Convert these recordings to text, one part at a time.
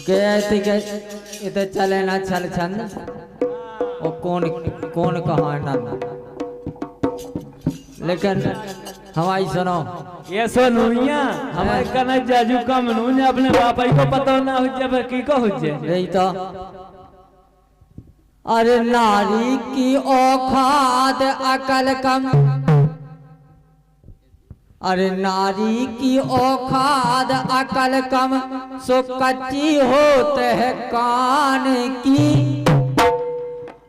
के इधर चले ना चल छंद और कौन कहाँ है ना, लेकिन हमारी सुनो ये सुनिया हमारे कनक जाजू का मनून अपने पापा को पता ना हो जाए की को हो जाए यही तो। अरे नारी की औखाद अकल कम, अरे नारी की औखाद अकल कम, सो कच्ची होते है कान की।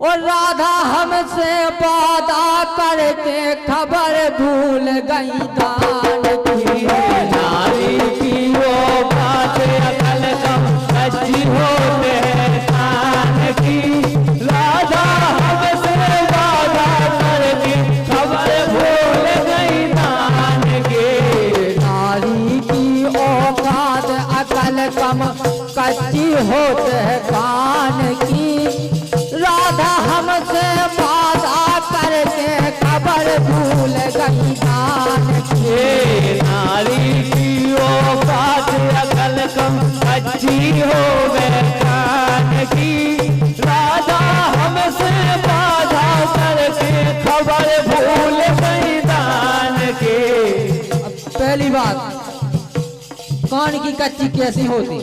और राधा हमसे वादा करके खबर भूल गई दान की। नारी की औकात अकल कम, कच्ची होते है कान की। राधा हमसे वादा करके खबर भूल गई दान के। नारी की औकात अकल कम, कच्ची होते है कान की। राधा हमसे वादा करके खबर भूल गई दान की। नारी की औकात अकल कम, कच्ची हो गए कान की। राधा हमसे वादा करके खबर भूल गई दान के। पहली बात, कान की कच्ची कैसी होती?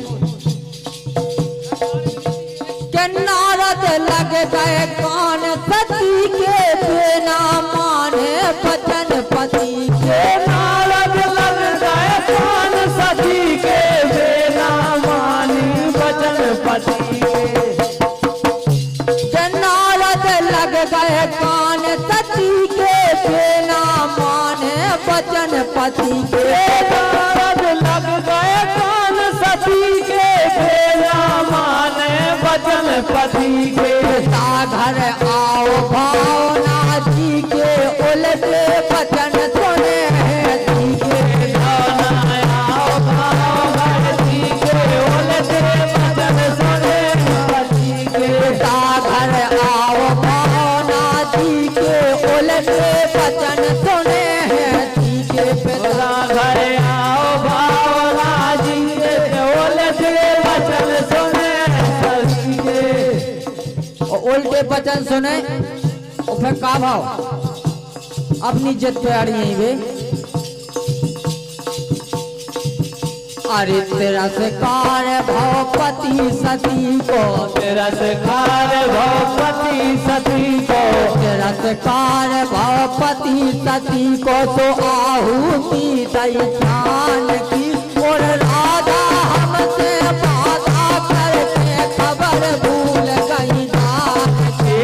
के नारद लग गए कान सती के, बिना माने बचन पति के। नारद लग गए कान सती के, बिना मानी वचन पति के नारद लग गए कान सती के, बिना माने बचन पति के। नारद लग गए कान सती के, बिना माने वचन पति के। घर आओ भावना जी के, उलटे बचन सुने हैं जी के। आओ भावना जी के, उलटे वचन सुने हैं जी के। घर आओ भावना जी के, उलटे बचन सुने हैं जी के। घर आओ भावना जी के, उलटे वचन सुने हैं जी के। और उल्टे बचन सुने और फिर का भाव? अपनी इज्जत पे आ रही है वे। अरे तेरा से कार भवपति सती को, तेरा से कार भवपति सती को। तेरा से कार भवपति सती को, तो आहुति दई जान की। और राधा हमसे वादा करके खबर भूल गई दान की।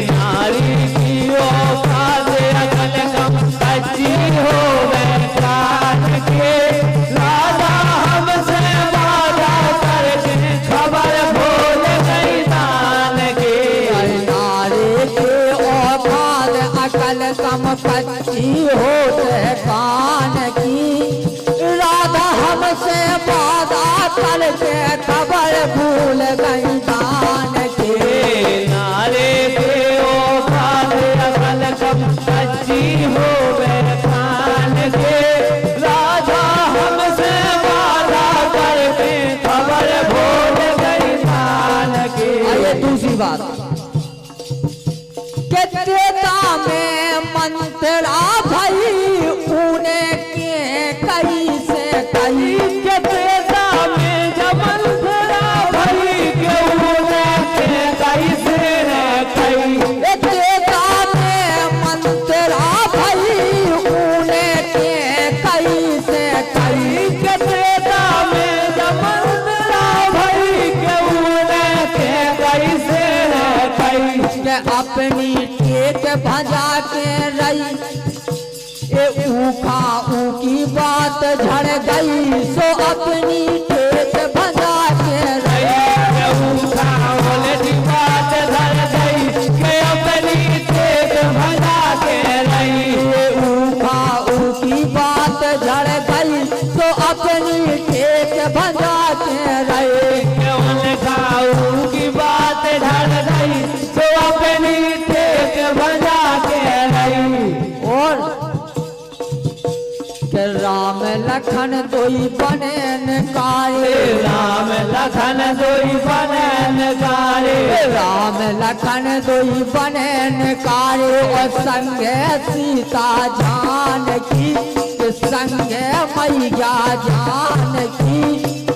नारी की औकात अकल कम, कच्ची हो गए कान के। राधा हमसे वादा करके खबर भूल गई दान के। नारी की औकात अकल कम, कच्ची होते कान की। राधा हमसे वादा करके खबर भूल गई दान की। नारे के औकात अकल कम, कच्ची हो गए कान के। राधा हमसे वादा करके खबर भूल गई दान के। आइए दूसरी बात, के त्रेता में मंत्रा भई, ऊने के कई से कई। के त्रेता में जमन तेरा भई, के ऊने के कई से कई। के त्रेता में मंत्रा भई, ऊने के कई से कई। के त्रेता में जमन तेरा भई, के ऊने के कई से कई। के अपनी टेक भजा के रही, ए ऊखा ऊकी बात झड़ गई। सो अपनी टेक भजा के रही, बात धर गई, के अपनी टेक भजा के रही। ऊखा ऊकी बात झड़ गई। सो अपनी टेक भजा के रही। की बात धर गई, तो अपनी टेक भजा के रही। और के राम लखन दोई बने काये। राम लखन दोई बनन कारे राम लखन दोई बनन कारे और संगे सीता जानकी संगे मैया जानकी